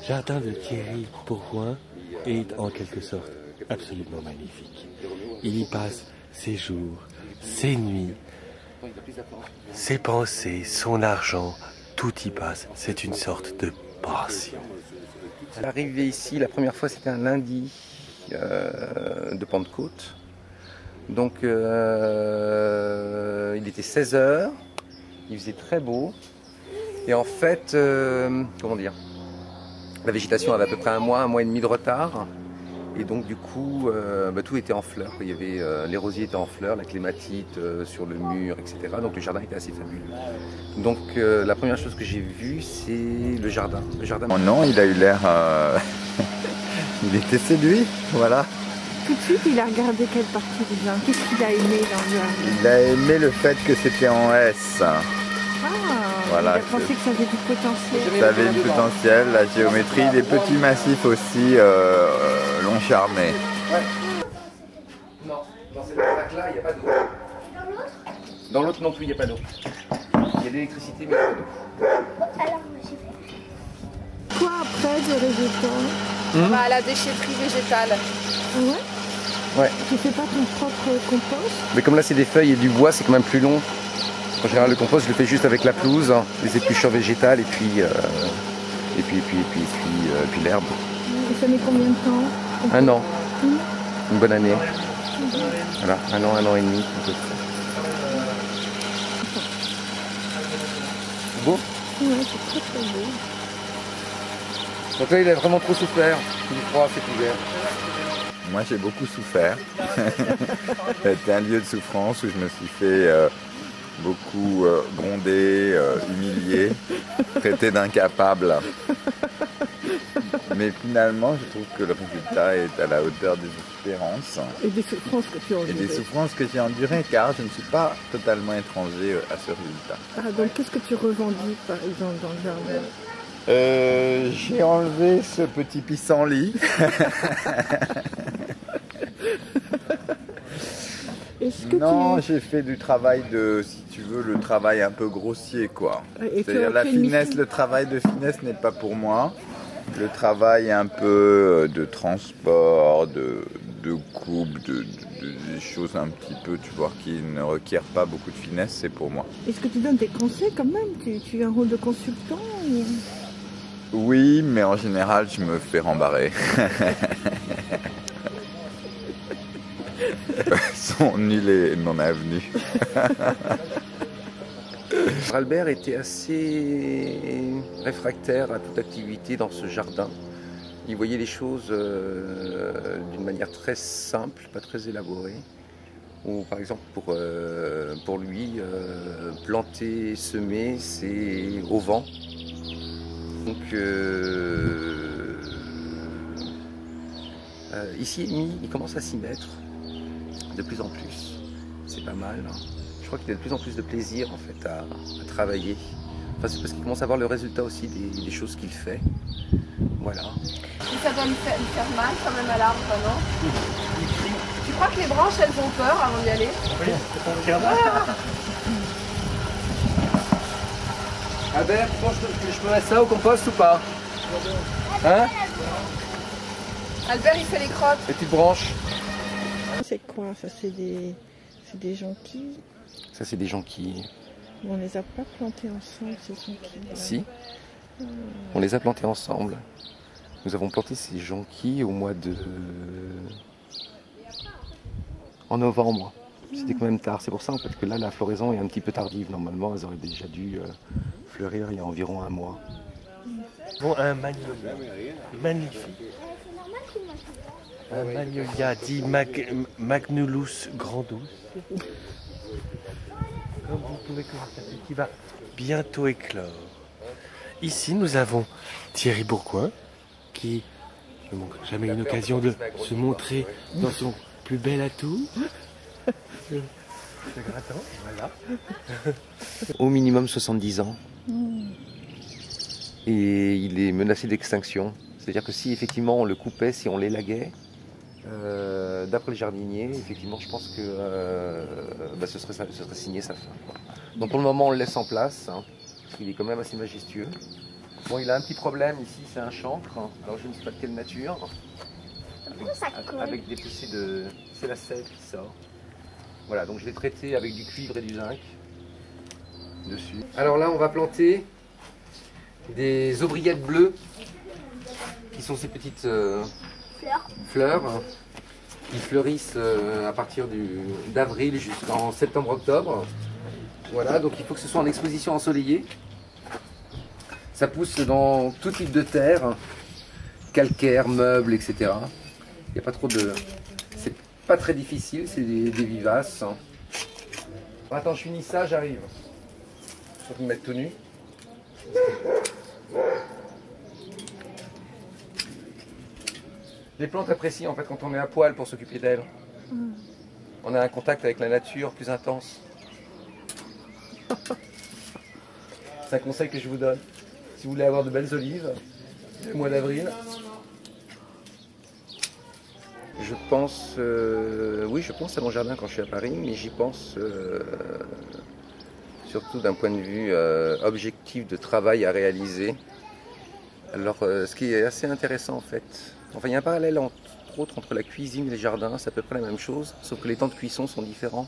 jardin de Thierry Bourgoin est en quelque sorte absolument magnifique. Il y passe ses jours, ses nuits, ses pensées, son argent, tout y passe. C'est une sorte de passion. L'arrivée ici, la première fois, c'était un lundi de Pentecôte. Donc il était 16 h, il faisait très beau. Et en fait, comment dire, la végétation avait à peu près un mois et demi de retard. Et donc du coup, tout était en fleurs. Il y avait, les rosiers étaient en fleurs, la clématite sur le mur, etc. Donc le jardin était assez fabuleux. Donc la première chose que j'ai vue, c'est le jardin. Oh non, il a eu l'air... il était séduit, voilà. Tout de suite, il a regardé quelle partie du jardin. Qu'est-ce qu'il a aimé dans le jardin? Il a aimé le fait que c'était en S. Voilà, il a pensé que ça avait du potentiel. Ça avait du potentiel, la géométrie, les petits massifs aussi l'ont charmé. Ouais. Non, dans cette plaque-là, il n'y a pas d'eau. Dans l'autre? Dans l'autre non plus, il n'y a pas d'eau. Il y a de l'électricité, mais il n'y a pas d'eau. Alors, j'ai fait. Quoi après de résultat? La déchetterie végétale. Ouais. Ouais. Tu fais pas ton propre compost? Mais comme là, c'est des feuilles et du bois, c'est quand même plus long. En général, le compost, je le fais juste avec la pelouse, les épluchures végétales et puis l'herbe. Et ça met combien de temps? Un an. Une bonne année. Voilà, un an et demi. Beau? Ouais, c'est très très beau. Donc là, il a vraiment trop souffert. Il est froid, c'est couvert. Moi, j'ai beaucoup souffert. C'était un lieu de souffrance où je me suis fait beaucoup gronder, humilié, traité d'incapable. Mais finalement, je trouve que le résultat est à la hauteur des espérances. Et des souffrances que tu as endurées. Et des souffrances que j'ai endurées, car je ne suis pas totalement étranger à ce résultat. Ah, donc qu'est-ce que tu revendiques, par exemple, dans le jardin? J'ai enlevé ce petit pissenlit. Non, j'ai fait du travail de, si tu veux, le travail un peu grossier, quoi. C'est-à-dire la finesse, le travail de finesse n'est pas pour moi. Le travail un peu de transport, de coupe, des choses un petit peu, tu vois, qui ne requièrent pas beaucoup de finesse, c'est pour moi. Est-ce que tu donnes des conseils quand même? Tu as un rôle de consultant ou... Oui, mais en général, je me fais rembarrer. Sont nuls et non avenus. Albert était assez réfractaire à toute activité dans ce jardin. Il voyait les choses d'une manière très simple, pas très élaborée. Ou par exemple pour lui, planter, semer, c'est au vent. Donc ici, il commence à s'y mettre de plus en plus. C'est pas mal. Je crois qu'il a de plus en plus de plaisir en fait à travailler. Enfin, c'est parce qu'il commence à voir le résultat aussi des choses qu'il fait. Voilà. Et ça doit lui faire mal quand même à l'arbre, non? Tu crois que les branches elles ont peur avant d'y aller? Oui, Albert, tu penses que je peux mettre ça au compost ou pas? Hein? Albert il fait les crottes. Les petites branches. C'est quoi? Ça c'est des jonquilles? Ça c'est des jonquilles. On les a pas plantés ensemble ces jonquilles. Si. On les a plantés ensemble. Nous avons planté ces jonquilles au mois de... en novembre. C'était quand même tard. C'est pour ça en fait que là la floraison est un petit peu tardive. Normalement elles auraient déjà dû fleurir il y a environ un mois. Bon, un magnolia magnifique. Un magnolia dit Magnolus grandus. Comme vous pouvez constater, qui va bientôt éclore. Ici, nous avons Thierry Bourgoin, qui ne manque jamais une occasion de se montrer dans son plus bel atout. Le grattant, voilà. Au minimum 70 ans. Et il est menacé d'extinction. C'est-à-dire que si effectivement on le coupait, si on l'élaguait, d'après le jardinier, effectivement je pense que ce serait signé sa fin. Donc pour le moment on le laisse en place, hein, parce qu'il est quand même assez majestueux. Bon, il a un petit problème ici, c'est un chancre. Alors je ne sais pas de quelle nature. Avec des poussées de... C'est la sève qui sort. Voilà, donc je l'ai traité avec du cuivre et du zinc dessus. Alors là, on va planter des aubriettes bleues, qui sont ces petites fleurs qui fleurissent à partir d'avril jusqu'en septembre-octobre. Voilà, donc il faut que ce soit en exposition ensoleillée. Ça pousse dans tout type de terre, calcaire, meubles, etc. Il n'y a pas trop de... C'est pas très difficile, c'est des vivaces. Attends, je finis ça, j'arrive. Je vais me mettre tout nu. Les plantes apprécient en fait quand on est à poil pour s'occuper d'elles. On a un contact avec la nature plus intense. C'est un conseil que je vous donne. Si vous voulez avoir de belles olives, le mois d'avril. Je pense, oui, je pense à mon jardin quand je suis à Paris, mais j'y pense surtout d'un point de vue objectif de travail à réaliser. Alors, ce qui est assez intéressant en fait, enfin il y a un parallèle entre autres entre la cuisine et les jardins, c'est à peu près la même chose, sauf que les temps de cuisson sont différents.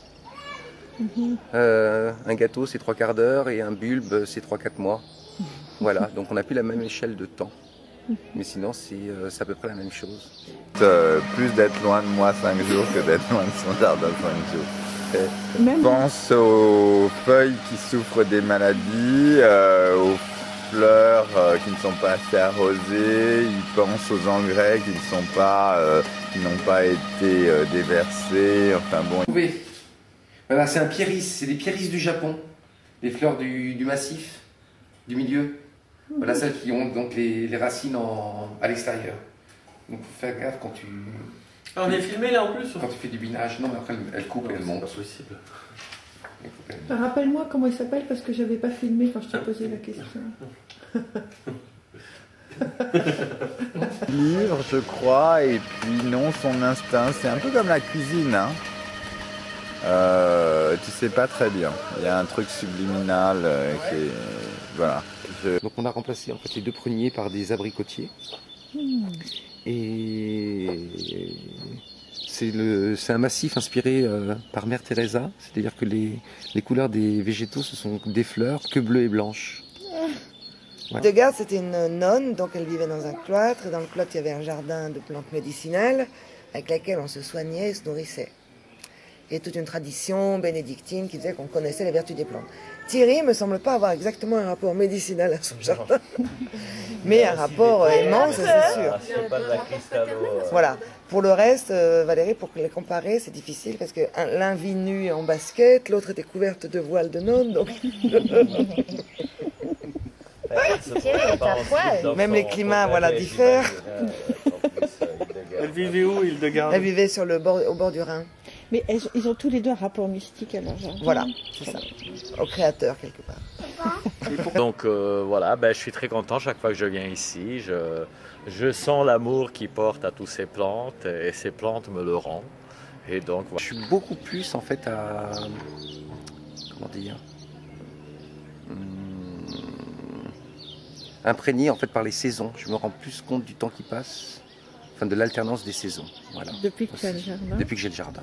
Un gâteau c'est 3/4 d'heure et un bulbe c'est 3-4 mois. Voilà, donc on n'a plus la même échelle de temps. Mais sinon c'est à peu près la même chose. Plus d'être loin de moi 5 jours que d'être loin de son jardin 5 jours. Je pense aux feuilles qui souffrent des maladies, aux fleurs qui ne sont pas assez arrosées, ils pensent aux engrais qui ne sont pas, qui n'ont pas été déversés, enfin bon. Oui, voilà, c'est un pieris, c'est des pieris du Japon, les fleurs du massif, du milieu. Voilà celles qui ont donc les racines à l'extérieur. Donc faut faire gaffe quand tu... Ah, on est filmé là en plus. Quand tu fais du binage, non mais après elle coupe et elle monte. C'est pas possible. Rappelle-moi comment il s'appelle parce que j'avais pas filmé quand je t'ai posé la question. Livre, je crois, et puis non, son instinct, c'est un peu comme la cuisine, hein. Tu sais pas très bien. Il y a un truc subliminal qui est... Voilà. Donc on a remplacé en fait les 2 pruniers par des abricotiers. Et c'est un massif inspiré par Mère Teresa, c'est-à-dire que les couleurs des végétaux ce sont des fleurs que bleues et blanches. Ouais. Degarde, c'était une nonne, donc elle vivait dans un cloître, et dans le cloître il y avait un jardin de plantes médicinales avec lesquelles on se soignait et se nourrissait. Et toute une tradition bénédictine qui disait qu'on connaissait les vertus des plantes. Thierry me semble pas avoir exactement un rapport médicinal à son jardin, mais un rapport immense, c'est sûr. C'est pas de la cristallo. Voilà. Pour le reste, Valérie, pour les comparer, c'est difficile parce que l'un vit nu en basket, l'autre était couverte de voiles de nonne, donc... Même les climats, voilà, diffèrent. Elle vivait où, Hildegarde? Elle vivait au bord du Rhin. Mais ils ont tous les deux un rapport mystique à leur jardin. Voilà, c'est ça. Au créateur, quelque part. Donc voilà, je suis très content chaque fois que je viens ici. Je sens l'amour qu'ils portent à toutes ces plantes et ces plantes me le rendent. Et donc, voilà. Je suis beaucoup plus en fait à... Comment dire, imprégné en fait par les saisons. Je me rends plus compte du temps qui passe, enfin de l'alternance des saisons. Voilà. Depuis que tu as le jardin. Depuis que j'ai le jardin.